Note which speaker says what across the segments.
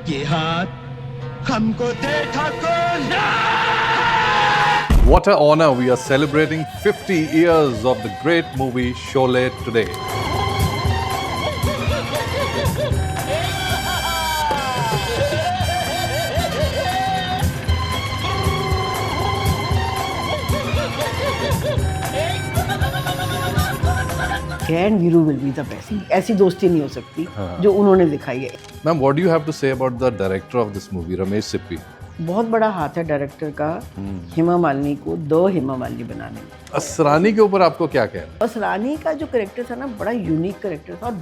Speaker 1: ये हाथ हमको दे Thakur.
Speaker 2: What an honor, we are celebrating 50 years of the great movie Sholay today.
Speaker 3: जय and Veeru will be the best. ऐसी दोस्ती नहीं हो सकती जो उन्होंने दिखाई है।
Speaker 2: Ma'am, what do you have to say about the director of this movie, Ramesh Sippy?
Speaker 3: बहुत बड़ा हाथ है डायरेक्टर का हेमा मालिनी को दो हेमा मालिनी बनाने में।
Speaker 2: असरानी के ऊपर आपको क्या कहना?
Speaker 3: असरानी का जो करेक्टर था ना, बड़ा यूनिक करेक्टर था। और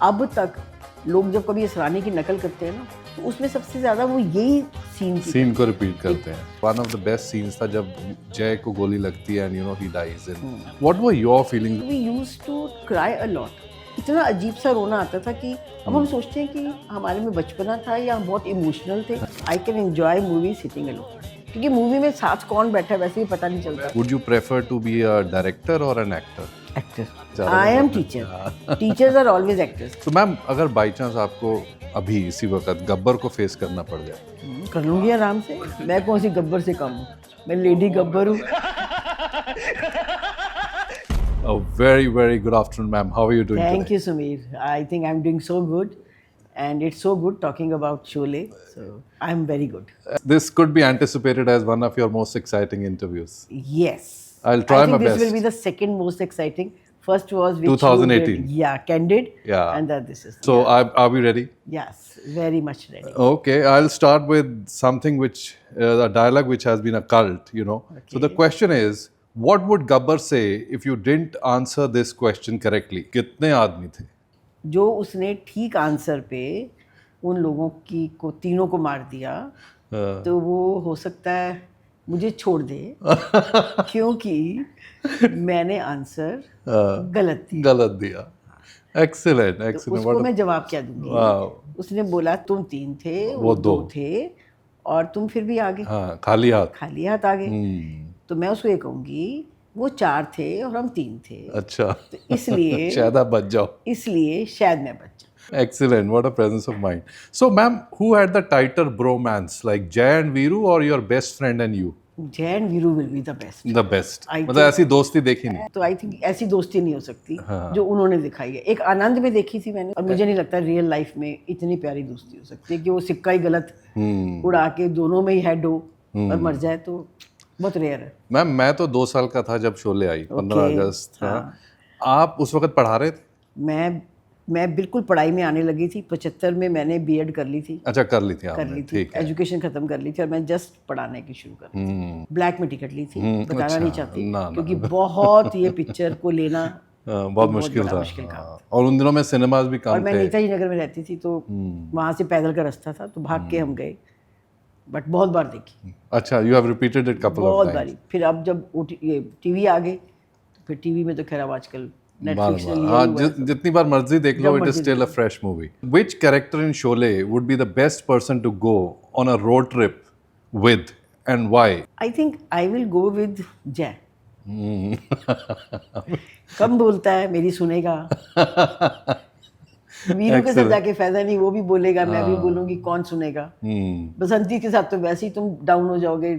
Speaker 3: अब तक लोग जब कभी असरानी की नकल करते हैं ना, तो उसमें सबसे ज्यादा वो यही सीन
Speaker 2: को रिपीट करते हैं। One of the best scenes था जब जय को गोली लगती है and you know he dies. And what were your feeling?
Speaker 3: We used to cry a lot. इतना अजीब सा रोना आता था कि अब हम सोचते हैं कि हमारे में बचपना था या हम बहुत इमोशनल थे। आई can enjoy movie sitting alone, क्योंकि मूवी में साथ कौन बैठा है वैसे भी पता नहीं चलता।
Speaker 2: Would you prefer to be a director और an actor?
Speaker 3: Actor. I am teacher. Teachers are always actors.
Speaker 2: तो मैम, अगर बाई चांस आपको अभी इसी वक्त गब्बर को फेस करना पड़ जाए?
Speaker 3: कर लूंगी आराम से। मैं कौन सी गब्बर से कम हूँ, मैं लेडी गब्बर हूँ।
Speaker 2: A very, very good afternoon, ma'am. How are you doing
Speaker 3: Thank
Speaker 2: today?
Speaker 3: you, Sameer. I think I'm doing so good, and it's so good talking about Sholay. So I'm very good.
Speaker 2: This could be anticipated as one of your most exciting interviews.
Speaker 3: Yes.
Speaker 2: I'll try
Speaker 3: I think
Speaker 2: my
Speaker 3: this
Speaker 2: best.
Speaker 3: will be the second most exciting. First was which
Speaker 2: 2018.
Speaker 3: you did. Yeah, Candid.
Speaker 2: Yeah.
Speaker 3: And then this is.
Speaker 2: So,
Speaker 3: yeah.
Speaker 2: are we ready?
Speaker 3: Yes, very much ready.
Speaker 2: Okay, I'll start with something which, a dialogue which has been a cult, you know. So, the question is, what would Gabbar say if you didn't answer this question correctly? कितने आदमी थे?
Speaker 3: जो उसने ठीक answer पे उन लोगों की को तीनों को मार दिया, तो वो हो सकता है मुझे छोड़ दे क्योंकि मैंने आंसर गलत दिया।
Speaker 2: Excellent,
Speaker 3: तो
Speaker 2: excellent.
Speaker 3: उसको मैं जवाब क्या दूंगी?
Speaker 2: Wow.
Speaker 3: उसने बोला तुम तीन थे, वो दो थे, और तुम फिर भी आगे
Speaker 2: हाँ, खाली हाथ।
Speaker 3: आ गए। तो मैं उसको ये कहूंगी वो चार थे और हम तीन थे।
Speaker 2: अच्छा।
Speaker 3: तो इसलिए
Speaker 2: शायद आप बच जाओ।
Speaker 3: इसलिए शायद मैं बच जाऊं।
Speaker 2: Excellent, what a presence of mind. So, ma'am, who had the tighter bromance, like Jay and Veeru, or your best friend and you?
Speaker 3: जय and Veeru will be the best.
Speaker 2: The best.
Speaker 3: I
Speaker 2: मतलब ऐसी दोस्ती देखी नहीं।
Speaker 3: तो I think ऐसी दोस्ती नहीं हो सकती जो उन्होंने दिखाई है। एक आनंद में देखी थी मैंने, और मुझे नहीं लगता रियल लाइफ में इतनी प्यारी दोस्ती हो सकती है कि वो सिक्का ही गलत उड़ा के दोनों में ही हेड हो और मर जाए, तो बहुत रेयर है।
Speaker 2: मैम, मैं तो 2 साल का था जब शोले आई, 15 अगस्त। हाँ। आप उस वक्त पढ़ा रहे थे?
Speaker 3: मैं बिल्कुल पढ़ाई में आने लगी थी। 75 में मैंने बीएड कर ली थी।
Speaker 2: अच्छा, कर ली थी आपने? ठीक है।
Speaker 3: एजुकेशन खत्म कर ली थी और मैं जस्ट पढ़ाने की शुरू कर ली थी। ब्लैक में टिकट ली थी, बताना
Speaker 2: अच्छा,
Speaker 3: नहीं चाहती
Speaker 2: ना।
Speaker 3: क्योंकि बहुत ये पिक्चर को लेना
Speaker 2: बहुत मुश्किल
Speaker 3: बड़ा
Speaker 2: था।
Speaker 3: मुश्किल काम।
Speaker 2: और उन दिनों में सिनेमाज भी
Speaker 3: और
Speaker 2: कम
Speaker 3: मैं
Speaker 2: थे।
Speaker 3: नेताजी नगर में रहती थी, तो वहाँ से पैदल का रास्ता था, तो भाग के हम गए, बट बहुत बार देखी।
Speaker 2: अच्छा, you have repeated it couple of
Speaker 3: बहुत
Speaker 2: टाइम्स।
Speaker 3: बारी। फिर अब जब ये टीवी आ गए, तो फिर टीवी में तो खैर अब आजकल नेटफ्लिक्स ने लिया
Speaker 2: हाँ,
Speaker 3: हुआ है।
Speaker 2: जितनी बार मर्जी देख लो, it is still a fresh movie. Which character in Sholay would be the best person to go on a road trip with and why?
Speaker 3: I think I will go with Jai. कम बोलता है, मेरी सुनेगा। वीरू के साथ जाके फायदा नहीं, वो भी बोलेगा, मैं भी बोलूंगी, कौन सुनेगा? बसंती के साथ तो वैसे ही तुम डाउन हो जाओगे,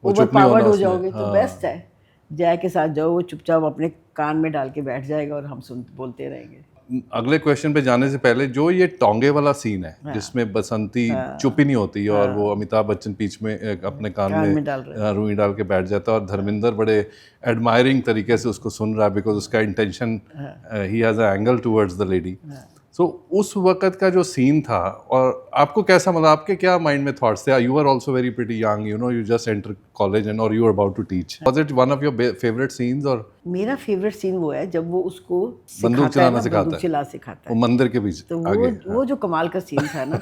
Speaker 3: ओवर पावर्ड हो जाओगे, तो बेस्ट है जय के साथ जाओ। वो चुपचाप अपने कान में डाल के बैठ जाएगा और हम बोलते रहेंगे।
Speaker 2: अगले क्वेश्चन पे जाने से पहले, जो ये टोंगे वाला सीन है जिसमें बसंती चुप ही नहीं होती और वो अमिताभ बच्चन बीच में अपने कान में रुई डाल के बैठ जाता है और धर्मेंद्र बड़े एडमायरिंग तरीके से उसको सुन रहा है, बिकॉज उसका intention, he has a angle towards the lady. So उस वक्त का जो सीन था, और आपको कैसा, मतलब आपके क्या माइंड में थॉट्स थे? You are also very pretty young, you know, you just enter college and और you are about to teach. Was it one of your favourite scenes? और मेरा
Speaker 3: फेवरेट सीन वो है जब वो उसको
Speaker 2: बंदूक चलाना सिखाता
Speaker 3: है,
Speaker 2: वो मंदिर के बीच।
Speaker 3: तो वो जो कमाल का सीन था ना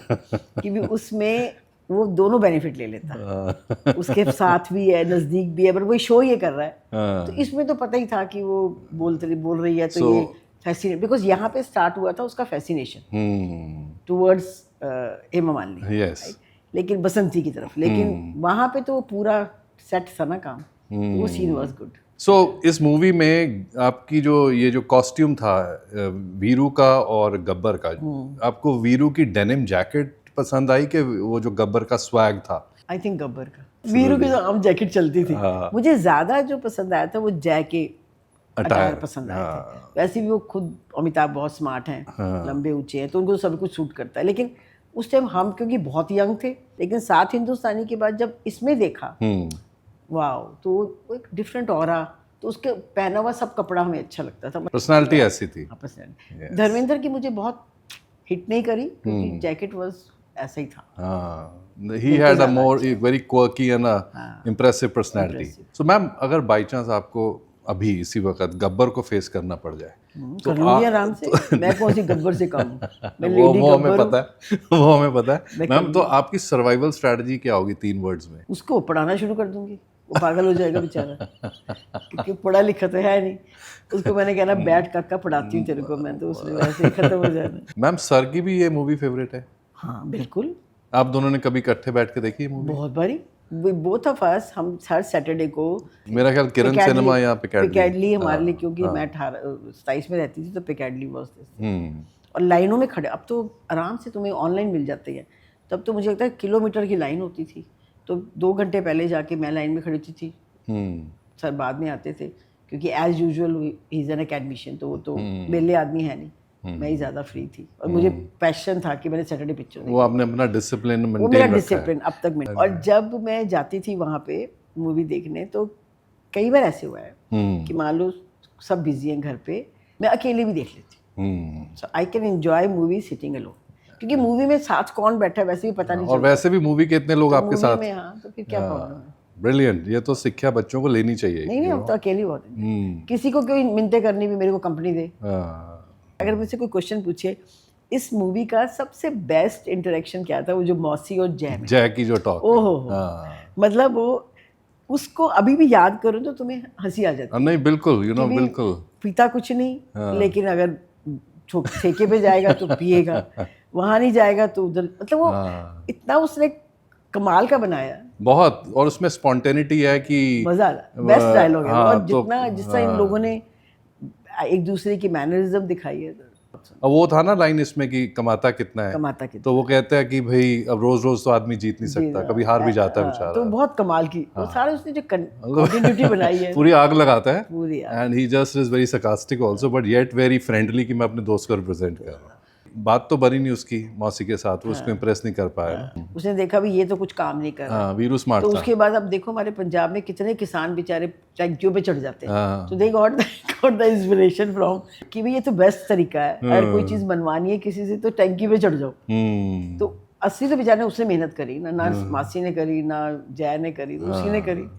Speaker 3: कि भी उसमें वो दोनों बेनिफिट ले लेता। उसके साथ भी है, नजदीक भी है, पर वही शो ये कर रहा है। तो इसमें तो पता ही था कि वो बोल रही है, तो ये फैसिनेट, बिकॉज यहाँ पे स्टार्ट हुआ था उसका फैसिनेशन टुवर्ड्स हेमा मालिनी, लेकिन बसंती की तरफ, लेकिन वहाँ पे तो पूरा सेट था ना काम, तो वो सीन वाज गुड।
Speaker 2: सो इस मूवी में आपकी ये जो कॉस्ट्यूम था वीरू का और गब्बर का, आपको वीरू की डेनिम जैकेट पसंद आई कि वो जो गब्बर का स्वैग था?
Speaker 3: आई थिंक गब्बर का, वीरू की तो आम जैकेट चलती थी। मुझे ज्यादा जो पसंद आया था वो जय के अटायर पसंद आए थे। वैसे भी वो खुद अमिताभ बहुत स्मार्ट हैं, लंबे ऊंचे हैं, तो उनको सब कुछ सूट करता है। लेकिन उस टाइम हम क्योंकि बहुत यंग थे, लेकिन साथ हिंदुस्तानी के बाद जब इसमें देखा, वाओ, तो वो एक डिफरेंट ऑरा, तो उसके पहना हुआ सब कपड़ा हमें अच्छा लगता था।
Speaker 2: पर्सनालिटी ऐसी थी।
Speaker 3: पर्सनालिटी धर्मेंद्र की मुझे बहुत हिट नहीं करी, क्योंकि जैकेट वाज ऐसा ही था।
Speaker 2: He had a more very quirky and a impressive personality. So ma'am, अगर बाई चांस आपको अभी इसी वक्त गब्बर को फेस करना पड़ जाए
Speaker 3: तो लूंगी आराम से। मैं कौन सी गब्बर से कम हूं? मैं लेडी
Speaker 2: वो हमें
Speaker 3: गब्बर
Speaker 2: पता है, वो हमें पता है मैम। तो आपकी सर्वाइवल स्ट्रेटजी क्या होगी 3 वर्ड्स में?
Speaker 3: उसको पढ़ाना शुरू कर दूंगी, वो पागल हो जाएगा बेचारा, क्योंकि पढ़ा लिखा तो है नहीं। उसको मैंने कहना बैठ काका पढ़ाती हूँ तेरे को मैं, तो उसने वैसे ही खत्म हो जाना।
Speaker 2: मैम, सर की भी ये मूवी फेवरेट है?
Speaker 3: हाँ बिल्कुल।
Speaker 2: आप दोनों ने कभी इकट्ठे बैठ के देखी है मूवी?
Speaker 3: बहुत बारी, बोथ ऑफ अस। हम हर सैटरडे को,
Speaker 2: मेरा ख्याल किरण सिनेमा या
Speaker 3: पिकैडली हमारे लिए, क्योंकि मैं 27 में रहती थी तो पिकैडली वाज दिस। और लाइनों में खड़े, अब तो आराम से तुम्हें ऑनलाइन मिल जाते हैं, तब तो मुझे लगता है किलोमीटर की लाइन होती थी। तो 2 घंटे पहले जाके मैं लाइन में खड़ी थी। सर बाद में आते थे, क्योंकि as usual he is an academician, तो वो तो बेले आदमी है नहीं, मैं ही ज़्यादा फ्री थी। और मुझे पैशन था कि मैंने सैटरडे पिक्चर देखी।
Speaker 2: वो आपने अपना डिसिप्लिन मेंटेन रखा है।
Speaker 3: वो मेरा डिसिप्लिन अब तक में। और जब मैं जाती थी वहाँ पे मूवी देखने, तो कई बार ऐसे हुआ है कि मान लो सब बिजी हैं घर पे, मैं अकेले भी देख लेती हूँ। So I can enjoy movie sitting alone, क्योंकि मूवी में साथ कौन बैठा है वैसे भी पता नहीं चलता।
Speaker 2: और वैसे भी मूवी के इतने लोग आपके साथ में,
Speaker 3: हाँ, तो फिर क्या प्रॉब्लम है?
Speaker 2: ब्रिलियंट। ये तो शिक्षा बच्चों को लेनी चाहिए।
Speaker 3: नहीं, अब तो अकेली बहुत है। किसी को कोई मिन्नतें करनी भी, मेरे को कंपनी दे। अगर मुझसे कोई क्वेश्चन पूछे, इस मूवी का सबसे बेस्ट इंटरेक्शन क्या था? वो जो मौसी और जय
Speaker 2: की जो टॉक,
Speaker 3: ओहो, मतलब वो, उसको अभी भी याद करो तो तुम्हें हंसी आ जाती है।
Speaker 2: नहीं बिल्कुल, बिल्कुल।
Speaker 3: पीता कुछ नहीं, लेकिन अगर ठेके पे जाएगा तो पिएगा, वहां नहीं जाएगा तो उधर, मतलब वो इतना उसने कमाल का बनाया बहुत।
Speaker 2: और उसमें स्पॉन्टेनिटी है कि
Speaker 3: मजा आ रहा, बेस्ट डायलॉग है। और जितना जिससे इन लोगों ने एक दूसरे की मैनरिज्म दिखाई है।
Speaker 2: अब वो था ना लाइन इसमें कि कमाता कितना है, तो वो कहते हैं कि भाई अब रोज रोज तो आदमी जीत नहीं सकता, कभी हार भी जाता है बेचारा।
Speaker 3: तो बहुत कमाल की वो सारे उसने जो कंटिन्यूटी बनाई है,
Speaker 2: पूरी आग लगाता है।
Speaker 3: पूरी आग।
Speaker 2: And he just is very sarcastic also, but yet very friendly कि मैं अपने दोस्त को रिप्रेजेंट कर रहा हूँ। बात तो बनी नहीं उसकी मौसी के साथ, वो उसको इम्प्रेस नहीं कर पाया।
Speaker 3: उसने देखा भी ये तो कुछ काम नहीं कर रहा।
Speaker 2: वीरू स्मार्ट
Speaker 3: तो
Speaker 2: था।
Speaker 3: उसके बाद अब देखो हमारे पंजाब में कितने किसान बेचारे टैंकियों पे चढ़ जाते हैं। तो they got the inspiration from कि भाई ये तो बेस्ट तरीका है, अगर कोई चीज बनवानी है किसी से तो टैंकी पे चढ़ जाओ। तो असली तो बेचारे उसने मेहनत करी ना मासी ने करी, ना जय ने करी, तो उसी ने करी।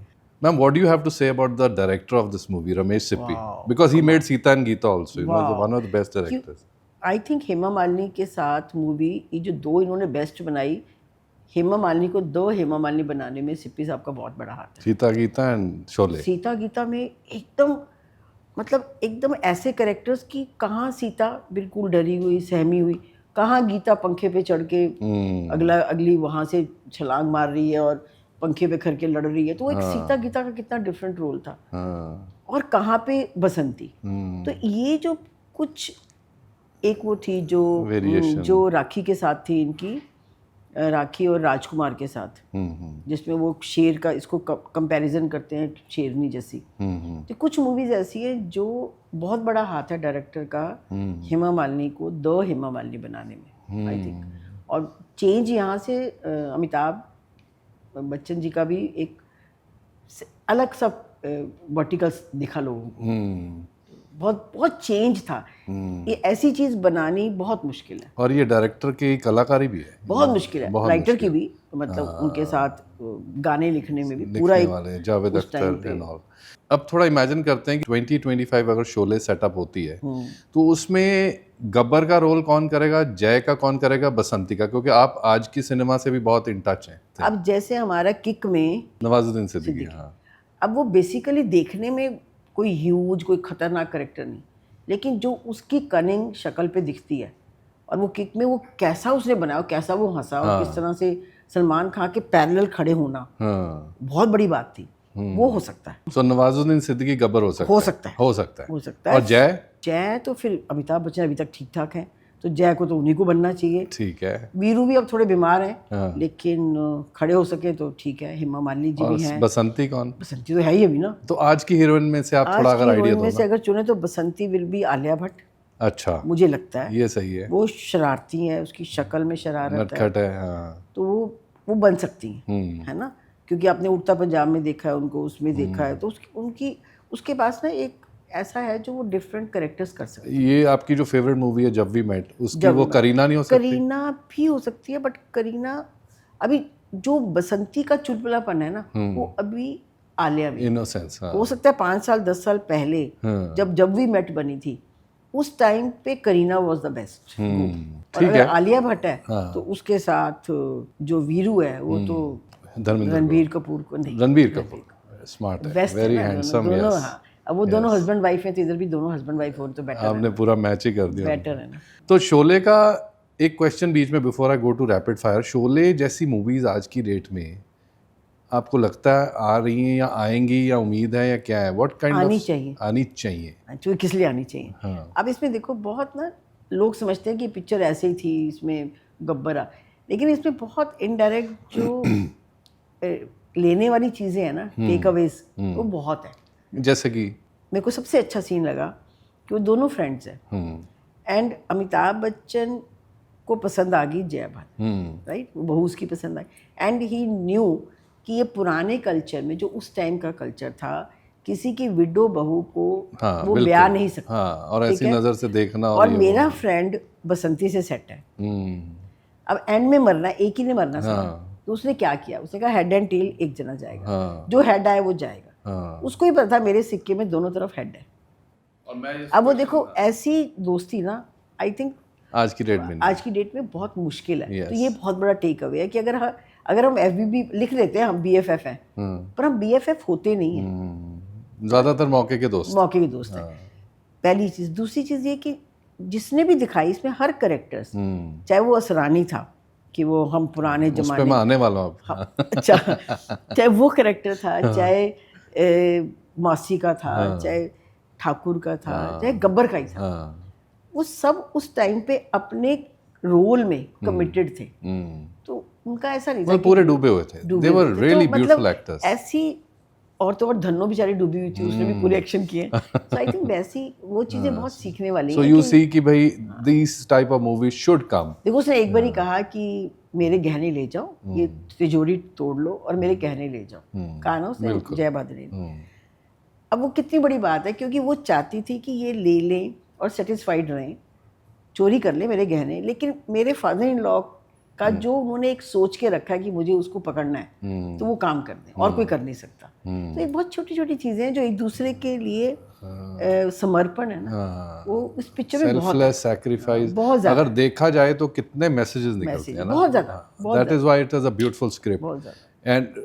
Speaker 2: Ma'am, what do you have to say about the director of this movie, Ramesh Sippy? Because he made Sita and Geeta also. He was one of the best directors.
Speaker 3: I think Hema Malini के साथ movie, ये जो 2 इन्होंने best बनाई, हेमा मालिनी को 2 हेमा मालिनी बनाने में सिप्पी साहब का बहुत बड़ा हाथ है।
Speaker 2: सीता गीता एंड शोले। सीता
Speaker 3: गीता में एकदम, मतलब एकदम ऐसे कैरेक्टर्स की, कहाँ सीता बिल्कुल डरी हुई सहमी हुई, कहाँ गीता पंखे पे चढ़ के अगली वहाँ से छलांग मार रही है और पंखे पे खड़ के लड़ रही है। तो वो एक सीता गीता का कितना डिफरेंट रोल था। और कहाँ पे बसंती। तो ये जो कुछ एक वो थी जो राखी के साथ थी इनकी, राखी और राजकुमार के साथ, जिसमें वो शेर का, इसको कंपैरिजन करते हैं शेरनी जैसी। तो कुछ मूवीज ऐसी है जो बहुत बड़ा हाथ है डायरेक्टर का हेमा मालिनी को 2 हेमा मालिनी बनाने में, आई थिंक। और चेंज यहाँ से अमिताभ बच्चन जी का भी एक अलग सा वर्टिकल दिखा लोगों को, बहुत बहुत चेंज था। ये ऐसी चीज बनानी बहुत मुश्किल है,
Speaker 2: और ये डायरेक्टर की कलाकारी भी है,
Speaker 3: बहुत मुश्किल है, राइटर की भी, मतलब उनके साथ गाने लिखने में भी पूरा
Speaker 2: वाले जावेद अख्तर एंड ऑल। अब थोड़ा इमेजिन करते हैं कि 2025 अगर शोले सेटअप होती है तो उसमें गब्बर का रोल कौन करेगा, जय का कौन करेगा, बसंती का? क्योंकि आप आज की सिनेमा से भी बहुत इन टच हैं।
Speaker 3: अब जैसे हमारा किक में
Speaker 2: नवाजुद्दीन सिद्दीकी,
Speaker 3: अब वो बेसिकली देखने में कोई ह्यूज, कोई खतरनाक कैरेक्टर नहीं, लेकिन जो उसकी कनिंग शक्ल पे दिखती है, और वो किक में वो कैसा उसने बनाया, कैसा वो हंसा, और किस तरह से सलमान खान के पैरेलल खड़े होना बहुत बड़ी बात थी। वो हो सकता है।
Speaker 2: सो नवाजुद्दीन सिद्दीकी गब्बर हो सकता है।
Speaker 3: हो सकता है।
Speaker 2: और जय
Speaker 3: तो फिर अमिताभ बच्चन अभी तक ठीक ठाक हैं, तो जय को तो उन्हीं को बनना चाहिए।
Speaker 2: ठीक है।
Speaker 3: वीरू भी अब थोड़े बीमार हैं, लेकिन खड़े हो सके तो ठीक है। हेमा मालिनी जी भी हैं।
Speaker 2: बसंती कौन?
Speaker 3: बसंती तो है ही अभी ना।
Speaker 2: तो आज की हीरोइन में से आप थोड़ा अगर आइडिया दो
Speaker 3: में से अगर चुने तो बसंती विल बी आलिया भट्ट।
Speaker 2: अच्छा,
Speaker 3: मुझे लगता है
Speaker 2: ये सही है।
Speaker 3: वो शरारती है, उसकी शक्ल में शरारत
Speaker 2: है, हाँ।
Speaker 3: तो वो बन सकती हैं, है ना, क्योंकि आपने उड़ता पंजाब में देखा है उनको, उसमें देखा है, तो उसके पास ना एक ऐसा है जो वो डिफरेंट कैरेक्टर्स कर सकती है।
Speaker 2: ये आपकी जो फेवरेट मूवी है जब वी मेट, उसकी वो करीना नहीं हो सकती?
Speaker 3: करीना भी हो सकती है, बट करीना अभी जो बसंती का चुलबुलापन है ना, वो अभी आलिया में
Speaker 2: इनोसेंस, हाँ।
Speaker 3: हो सकता है 5 साल 10 साल पहले जब वी मेट बनी थी, उस टाइम पे करीना वाज द बेस्ट।
Speaker 2: ठीक है।
Speaker 3: आलिया भट्ट है तो उसके साथ जो वीरू है वो तो रणबीर कपूर को नहीं।
Speaker 2: रणबीर कपूर स्मार्ट है, वेरी हैंडसम।
Speaker 3: दोनों, हाँ, अब वो दोनों हस्बैंड वाइफ हैं, तो इधर भी दोनों हस्बैंड वाइफ हो तो बेटर है।
Speaker 2: आपने पूरा मैच ही कर दिया।
Speaker 3: बेटर है ना।
Speaker 2: तो शोले का एक क्वेश्चन बीच में before I go to rapid fire, Sholay जैसी मूवीज आज की डेट में आपको लगता है आ रही हैं या आएंगी, या उम्मीद है, या क्या है? व्हाट काइंड ऑफ
Speaker 3: आनी चाहिए?
Speaker 2: आनी चाहिए।
Speaker 3: एक्चुअली किस लिए आनी चाहिए?
Speaker 2: हाँ।
Speaker 3: अब इसमें देखो, बहुत ना लोग समझते हैं कि पिक्चर ऐसे ही थी, इसमें गब्बरा, लेकिन इसमें बहुत इनडायरेक्ट जो लेने वाली चीज़ें हैं ना, टेक अवेज, वो बहुत है।
Speaker 2: जैसे कि
Speaker 3: मेरे को सबसे अच्छा सीन लगा कि वो दोनों फ्रेंड्स हैं एंड अमिताभ बच्चन को पसंद आ गई जया भान, राइट, वो बहू उसकी पसंद आई, एंड ही न्यू कि ये पुराने कल्चर में जो उस टाइम का कल्चर था, किसी की विडो बहू को वो ब्याह नहीं सकता।
Speaker 2: हाँ, और ऐसी नज़र से देखना।
Speaker 3: और मेरा फ्रेंड बसंती से सेट है, अब एंड में मरना है, एक ही ने मरना था, तो उसने क्या किया, उसने कहा हेड एंड टेल एक जना जाएगा, जो हेड आए वो जाएगा। उसको ही पता था मेरे सिक्के में दोनों तरफ हेड है। अब वो देखो, ऐसी दोस्ती ना, आई थिंक आज की डेट में बहुत मुश्किल है। तो ये बहुत बड़ा टेक अवे है कि अगर हम FBB लिख लेते हैं, हम BFF हैं, पर हम BFF होते नहीं हैं।
Speaker 2: ज्यादातर मौके के दोस्त
Speaker 3: हैं। पहली चीज। दूसरी चीज ये कि जिसने भी दिखाई इसमें हर कैरेक्टर्स, चाहे वो असरानी था कि वो हम पुराने जमाने
Speaker 2: में आने वाला हूं,
Speaker 3: अच्छा, चाहे वो कैरेक्टर था, चाहे मासी का था, चाहे ठाकुर का था, चाहे गब्बर का ही था, वो सब उस टाइम पे अपने रोल में कमिटेड थे। तो उनका ऐसा नहीं था,
Speaker 2: पूरे डूबे हुए थे। They were really beautiful actors।
Speaker 3: ऐसी और तो और धन्नो बेचारी डूबी हुई थी, उसने भी पूरे एक्शन किए। So I think वैसी वो चीजें बहुत सीखने वाली हैं।
Speaker 2: So you see कि भाई these type of movies should come।
Speaker 3: देखो, उसने एक बार ही कहा कि मेरे गहने ले जाओ, ये तिजोरी तोड़ लो और मेरे गहने ले जाओ, कहा ना उसने, जया भादुरी ने। अब वो कितनी बड़ी बात है, क्योंकि वो चाहती थी कि ये ले लें और सेटिस्फाइड रहें, चोरी कर ले मेरे गहने, लेकिन मेरे फादर इन लॉ का जो उन्होंने एक सोच के रखा कि मुझे उसको पकड़ना है, तो वो काम कर दें, और कोई कर नहीं सकता। तो ये बहुत छोटी छोटी चीज़ें हैं जो एक दूसरे के लिए समर्पण है ना, वो इस पिक्चर में बहुत
Speaker 2: सैक्रिफाइस, अगर देखा जाए तो कितने मैसेजेस निकलते हैं ना,
Speaker 3: बहुत ज़्यादा।
Speaker 2: That is why it is a beautiful script.
Speaker 3: बहुत ज़्यादा।
Speaker 2: And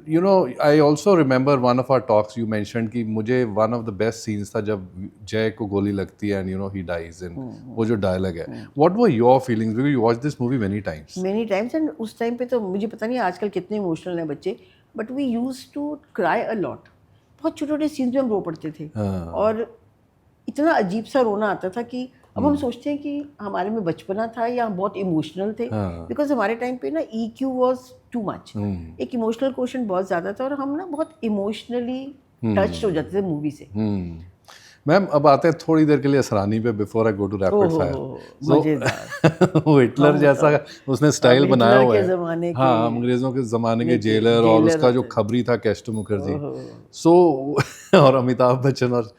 Speaker 2: you know, I also remember one of our talks you mentioned कि मुझे one of the best scenes था जब जय को गोली लगती है and you know he dies, and वो जो dialogue है, what were your feelings because you watched this movie many times
Speaker 3: and उस टाइम पे तो मुझे पता नहीं आजकल कितने इमोशनल हैं बच्चे, but we used to cry a lot। बहुत छोटे छोटे सीन्स में हम रो पड़ते थे, और इतना अजीब सा रोना आता था कि अब हम सोचते हैं कि हमारे में बचपना था या हम बहुत इमोशनल थे, बिकॉज हमारे टाइम पे ना EQ वाज टू मच, एक इमोशनल क्वेश्चन बहुत ज़्यादा था, और हम ना बहुत इमोशनली टच्ड हो जाते थे मूवी से।
Speaker 2: मैम, अब आते हैं थोड़ी देर के लिए असरानी पे before I go to rapid fire. वो हिटलर जैसा उसने स्टाइल बनाया हुआ है। हाँ, अंग्रेजों के ज़माने के जेलर, और उसका जो खबरी था केस्टो मुखर्जी, सो और अमिताभ बच्चन और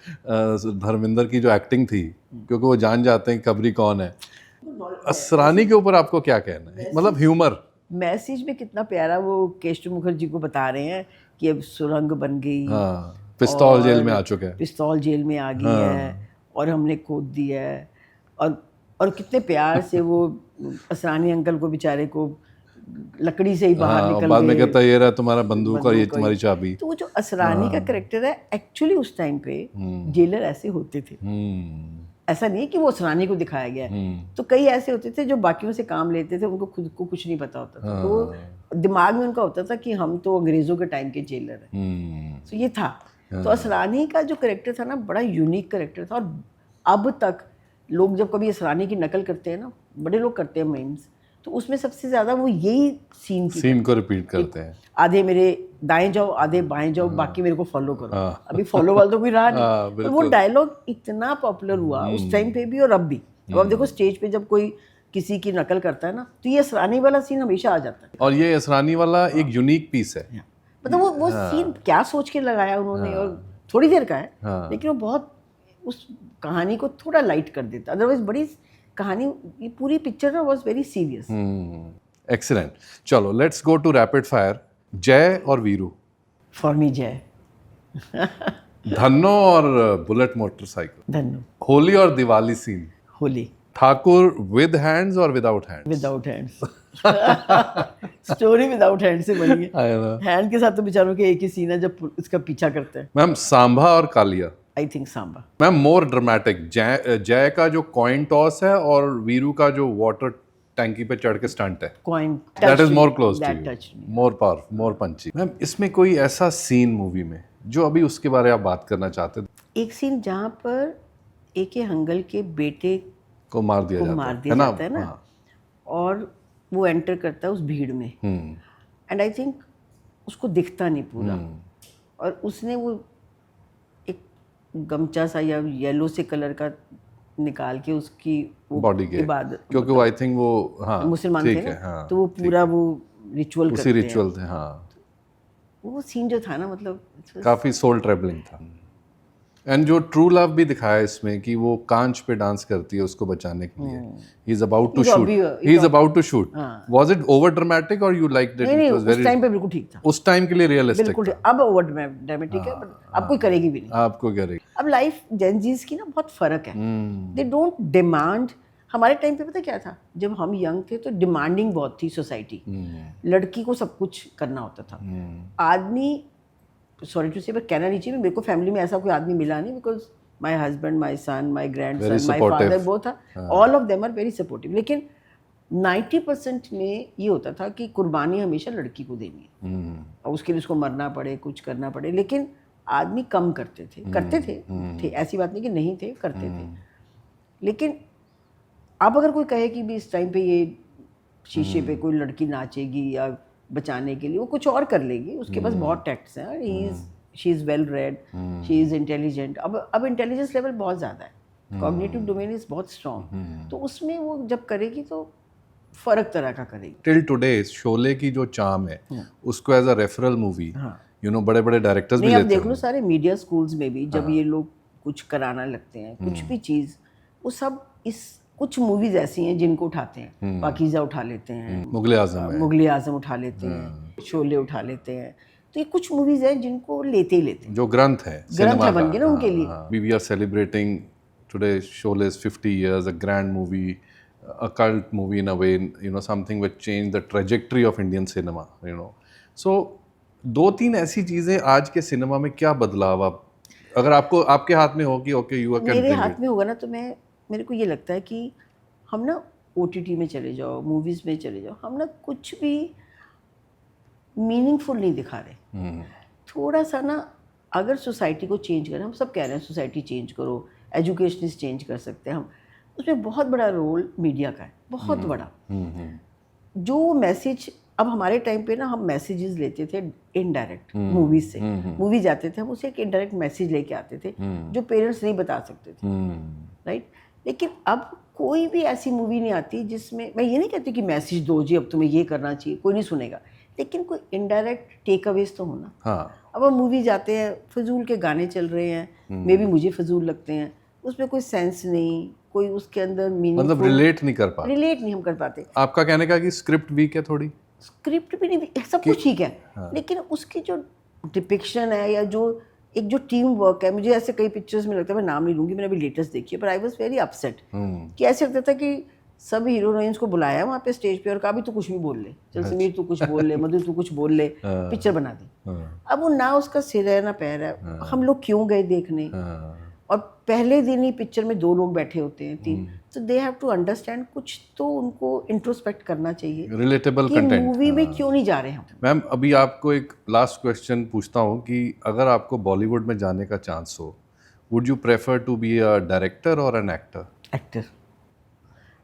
Speaker 2: धर्मेंद्र की जो एक्टिंग थी, क्योंकि वो जान जाते हैं खबरी कौन है। असरानी के ऊपर आपको क्या कहना है, मतलब ह्यूमर
Speaker 3: मैसेज में कितना प्यारा वो केस्टो मुखर्जी को बता रहे हैं कि अब सुरंग बन गई,
Speaker 2: पिस्तौल जेल में आ चुका है,
Speaker 3: पिस्तौल जेल में आ गई है, और हमने खोद दिया है, और कितने प्यार से वो असरानी अंकल को बेचारे को लकड़ी से ही बाहर निकल
Speaker 2: बाद में कहता है ये रहा तुम्हारा बंदूक और ये तुम्हारी चाबी।
Speaker 3: तो वो जो असरानी का कैरेक्टर है, एक्चुअली उस टाइम पे जेलर ऐसे होते थे। ऐसा नहीं है कि वो असरानी को दिखाया गया है, तो कई ऐसे होते थे जो बाकियों से काम लेते थे, उनको खुद को कुछ नहीं पता होता था, तो दिमाग में उनका होता था कि हम तो अंग्रेजों के टाइम के जेलर हैं। तो ये था। तो असरानी का जो कैरेक्टर था ना, बड़ा यूनिक कैरेक्टर था, और अब तक लोग जब कभी असरानी की नकल करते हैं ना, बड़े लोग करते हैं मीम्स, तो उसमें सबसे ज़्यादा वो यही सीन
Speaker 2: को रिपीट करते हैं।
Speaker 3: आधे मेरे दाएं जाओ, आधे बाएं जाओ, बाकी मेरे को फॉलो करो। अभी फॉलो वाला तो कोई रहा नहीं, तो वो डायलॉग इतना पॉपुलर हुआ उस टाइम पे भी और अब भी। अब देखो स्टेज पे जब कोई किसी की नकल करता है ना, तो ये असरानी वाला सीन हमेशा आ जाता है।
Speaker 2: और ये असरानी वाला एक यूनिक पीस है,
Speaker 3: मतलब वो सीन क्या सोच के लगाया उन्होंने, और थोड़ी देर का है लेकिन वो बहुत उस कहानी को थोड़ा लाइट कर देता। अदरवाइज बड़ी कहानी, ये पूरी पिक्चर ना वाज वेरी सीरियस।
Speaker 2: एक्सीलेंट। चलो let's go to rapid fire. Jai और वीरू।
Speaker 3: फॉर मी जय।
Speaker 2: धन्नो और बुलेट मोटरसाइकिल।
Speaker 3: धन्नो।
Speaker 2: होली और Diwali scene.
Speaker 3: Holi.
Speaker 2: Thakur with hands और without hands.
Speaker 3: Without hands. Story without hand से बनी है। हैंड के साथ तो बेचारों के एक ही सीन है जब इसका पीछा करते हैं।
Speaker 2: मैम सांभा और Kalia.
Speaker 3: I think Sambha.
Speaker 2: Ma'am more dramatic, Jai का जो कॉइन टॉस है और वीरू का जो वाटर टैंकी पे चढ़ के स्टंट है,
Speaker 3: coin,
Speaker 2: that is more close to you, more powerful, more punchy. Ma'am इसमें कोई ऐसा सीन मूवी में जो अभी उसके बारे में आप बात करना चाहते हैं?
Speaker 3: एक सीन जहाँ पर A.K. हंगल के बेटे
Speaker 2: को मार दिया जाता है ना, और
Speaker 3: वो एंटर करता है उस भीड़ में, एंड आई थिंक उसको दिखता नहीं पूरा, और उसने वो एक गमछा सा या येलो से कलर का निकाल के उसकी
Speaker 2: बॉडी के इबादत, क्योंकि वो आई थिंक वो
Speaker 3: मुसलमान थे ना, तो वो पूरा वो रिचुअल करते हैं,
Speaker 2: उसी रिचुअल थे।
Speaker 3: वो सीन जो था ना, मतलब
Speaker 2: काफी सोल ट्रैवलिंग था। एंड जो ट्रू लव भी दिखाया इसमें कि वो कांच पे डांस करती है उसको बचाने के लिए, he is about to shoot, was it over dramatic और you liked it? It was very, उस टाइम
Speaker 3: पे बिल्कुल ठीक था,
Speaker 2: उस टाइम के लिए रियलिस्टिक
Speaker 3: बिल्कुल। अब ओवर ड्रामेटिक है, बट अब कोई करेगी भी नहीं,
Speaker 2: आपको करेगी।
Speaker 3: अब लाइफ जेनजीज की ना बहुत फर्क है, दे डोंट डिमांड। हमारे टाइम पे पता क्या था, जब हम यंग थे तो डिमांडिंग बहुत थी सोसाइटी, लड़की को सब कुछ करना होता था। आदमी, सॉरी टू से, बट कहना नहीं चाहिए, मेरे को फैमिली में ऐसा कोई आदमी मिला नहीं, because my husband, my son, my grandson, my father, both all of them are very supportive. लेकिन 90% में ये होता था कि कुर्बानी हमेशा लड़की को देनी है, और उसके लिए उसको मरना पड़े, कुछ करना पड़े। लेकिन आदमी कम करते थे, ऐसी बात नहीं कि नहीं थे, करते थे। लेकिन अब अगर कोई कहे कि भी इस टाइम पे ये शीशे पे कोई लड़की नाचेगी या बचाने के लिए, वो कुछ और कर लेगी, उसके पास बहुत टैक्ट्स हैं, she is well read, she is intelligent. अब इंटेलिजेंस लेवल बहुत ज़्यादा है, कॉग्निटिव डोमेन इज़ बहुत स्ट्रॉन्ग, तो उसमें वो जब करेगी तो फ़र्क तरह का करेगी।
Speaker 2: टिल टुडे शोले की जो चार्म है उसको as a referral movie, you know, बड़े बड़े डायरेक्टर्स भी लेते हैं।
Speaker 3: देख लो सारे मीडिया स्कूल्स में भी जब ये लोग कुछ कराना लगते हैं, कुछ भी चीज़, वो सब इस कुछ मूवीज ऐसी हैं जिनको उठाते हैं, पाकीज़ा उठा लेते हैं, मुगले आज़म उठा लेते हैं, शोले उठा लेते हैं, तो ये कुछ मूवीज हैं जिनको लेते ही लेते हैं,
Speaker 2: जो ग्रंथ है
Speaker 3: बन गए ना उनके लिए।
Speaker 2: We are celebrating today Sholay's 50 years, a grand movie, a cult movie in a way, you know, something which changed the trajectory of Indian cinema, you know. So 2-3 ऐसी चीज़ें आज के सिनेमा में क्या बदलाव, आप अगर आपको आपके हाथ में हो कि ओके यू कैन,
Speaker 3: मेरे हाथ में होगा ना, तो मेरे को ये लगता है कि हम ना OTT में चले जाओ, मूवीज़ में चले जाओ, हम ना कुछ भी मीनिंगफुल नहीं दिखा रहे। थोड़ा सा ना, अगर सोसाइटी को चेंज करें, हम सब कह रहे हैं सोसाइटी चेंज करो, एजुकेशनिस्ट चेंज कर सकते हैं हम, उसमें बहुत बड़ा रोल मीडिया का है, बहुत बड़ा। जो मैसेज, अब हमारे टाइम पे ना हम मैसेजेस लेते थे इनडायरेक्ट मूवीज से, मूवी जाते थे, हम उसे एक इनडायरेक्ट मैसेज लेके आते थे जो पेरेंट्स नहीं बता सकते थे, राइट। लेकिन अब कोई भी ऐसी मूवी नहीं आती जिसमें, मैं ये नहीं कहती कि मैसेज दो जी अब तुम्हें ये करना चाहिए, कोई नहीं सुनेगा, लेकिन कोई इनडायरेक्ट टेक अवेज तो होना। अब हम मूवी जाते हैं, फजूल के गाने चल रहे हैं, मे भी मुझे फजूल लगते हैं, उसमें कोई सेंस नहीं, कोई उसके अंदर मीनिंग,
Speaker 2: मतलब रिलेट नहीं हम कर पाते। आपका कहने का कि स्क्रिप्ट वीक है, थोड़ी
Speaker 3: स्क्रिप्ट भी नहीं, सब कुछ ठीक है, लेकिन उसकी जो डिपिक्शन है या जो एक जो टीम वर्क है, मुझे ऐसे कई पिक्चर्स में लगता है, मैं नाम नहीं लूँगी, मैंने अभी लेटेस्ट देखी है, पर आई वाज वेरी अपसेट कि ऐसे लगता था कि सब हीरोइंस को बुलाया वहाँ पे स्टेज पे और कहा भी तू कुछ भी बोल ले, चल समीर तू कुछ बोल ले, मधु तू कुछ बोल ले, पिक्चर बना दी। अब वो ना उसका सिर है ना पैर है, हम लोग क्यों गए देखने? और पहले दिन ही पिक्चर में 2 लोग बैठे होते हैं, 3, तो दे हैव टू अंडरस्टैंड, कुछ तो उनको इंट्रोस्पेक्ट करना चाहिए,
Speaker 2: रिलेटेबल कंटेंट
Speaker 3: मूवी में क्यों नहीं जा रहे हम।
Speaker 2: मैम अभी आपको एक लास्ट क्वेश्चन पूछता हूँ कि अगर आपको बॉलीवुड में जाने का चांस हो, would you prefer to be a director और an actor?
Speaker 3: Actor,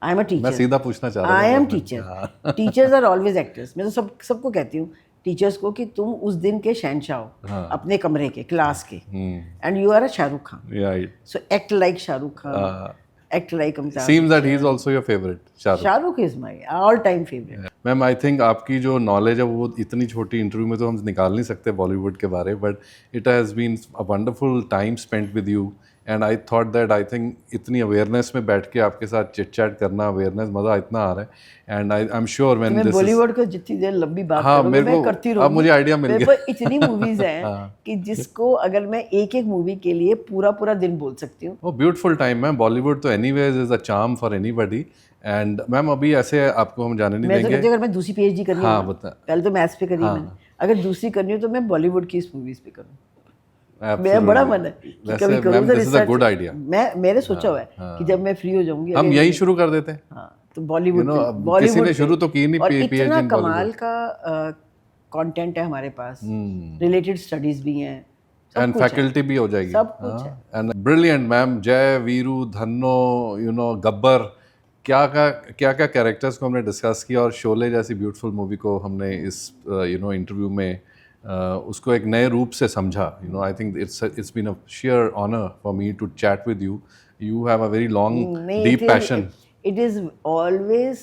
Speaker 3: I am a
Speaker 2: मैं
Speaker 3: टीचर,
Speaker 2: सीधा पूछना चाह रहा
Speaker 3: आई
Speaker 2: था
Speaker 3: am teacher, teachers are always actors. मैं तो सबको कहती हूँ टीचर्स को कि तुम उस दिन के शहंशाह हो, अपने कमरे के, क्लास के, and you are a Shahrukh Khan,
Speaker 2: right.
Speaker 3: So act like Shahrukh Khan, act like Amitabh.
Speaker 2: Seems that he is also your favorite, Shahrukh.
Speaker 3: Shahrukh is my all time favourite.
Speaker 2: Ma'am I think आपकी जो नॉलेज है वो इतनी छोटी इंटरव्यू में तो हम निकाल नहीं सकते बॉलीवुड के बारे, but it has been a wonderful time spent with you and I thought that I think इतनी अवेयरनेस में बैठ के आपके साथ चिट चैट करना, अवेयरनेस मज़ा इतना आ रहा है and I am sure when this
Speaker 3: Bollywood को जितनी देर लंबी बात
Speaker 2: हाँ,
Speaker 3: करूंगी
Speaker 2: मेरे
Speaker 3: मैं
Speaker 2: को
Speaker 3: करती
Speaker 2: अब
Speaker 3: रहूंगी।
Speaker 2: मुझे आइडिया मिल
Speaker 3: मेरे
Speaker 2: गया।
Speaker 3: पास इतनी मूवीज हैं कि जिसको अगर मैं एक एक मूवी के लिए पूरा दिन बोल सकती हूँ।
Speaker 2: वो ब्यूटीफुल टाइम मैम, बॉलीवुड तो anyways is a charm for anybody and ma'am अभी ऐसे आपको हम जाने नहीं
Speaker 3: मैं तो
Speaker 2: देंगे।
Speaker 3: कहती हूँ अगर मैं दूसरी पीएचडी करनी
Speaker 2: हाँ,
Speaker 3: हो ना,
Speaker 2: बता।
Speaker 3: पहले तो मैथ्स पे करी
Speaker 2: हाँ।
Speaker 3: मैंने, अगर दूसरी करनी हो तो मैं बॉलीवुड की इस मूवीज पे करूँ। मेरा
Speaker 2: Absolutely.
Speaker 3: बड़ा मन है कि
Speaker 2: वैसे
Speaker 3: कभी करूँ
Speaker 2: मैम
Speaker 3: तो
Speaker 2: this is a good
Speaker 3: research.
Speaker 2: Idea.
Speaker 3: मैंने सोचा हुआ है कि जब मैं फ्री हो जाऊंगी
Speaker 2: हम यही शुरू कर देते हैं।
Speaker 3: हाँ, तो बॉलीवुड
Speaker 2: किसी ने शुरू तो की नहीं
Speaker 3: और
Speaker 2: पीएचडी
Speaker 3: इतना
Speaker 2: इन
Speaker 3: कमाल
Speaker 2: बॉलीवुड
Speaker 3: का कंटेंट है हमारे पास, रिलेटेड स्टडीज भी हैं, सब
Speaker 2: एंड
Speaker 3: कुछ है।
Speaker 2: फैकल्टी भी हो जाएगी।
Speaker 3: सब कुछ है।
Speaker 2: एंड ब्रिलियंट मैम, जय, वीरू, धन्नो, गब्बर, क्या क्या कैरेक्टर्स को हमने डिस्कस किया और शोले जैसी ब्यूटीफुल मूवी को हमने इस इंटरव्यू में उसको एक नए रूप से समझा। I think it's been a share honour for me to chat with you. You have a very long deep passion.
Speaker 3: It is always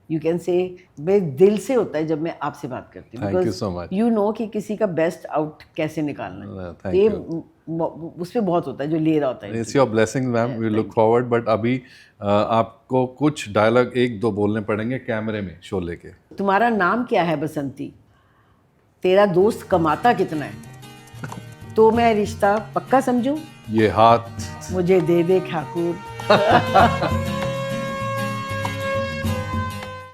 Speaker 3: you can say मेरे दिल से होता है जब मैं आपसे बात करती हूँ,
Speaker 2: Thank you so much.
Speaker 3: You know कि किसी का बेस्ट आउट कैसे निकालना है।
Speaker 2: Thank
Speaker 3: ये
Speaker 2: you.
Speaker 3: उस पे बहुत होता है जो ले रहा होता है।
Speaker 2: It's your blessing ma'am, we look forward. But अभी आपको कुछ डायलॉग एक दो बोलने पड़ेंगे कैमरे में शोले के।
Speaker 3: तुम्हारा नाम क्या है बसंती, तेरा दोस्त कमाता कितना है, तो मैं रिश्ता पक्का समझूं,
Speaker 2: ये हाथ
Speaker 3: मुझे दे दे ठाकुर।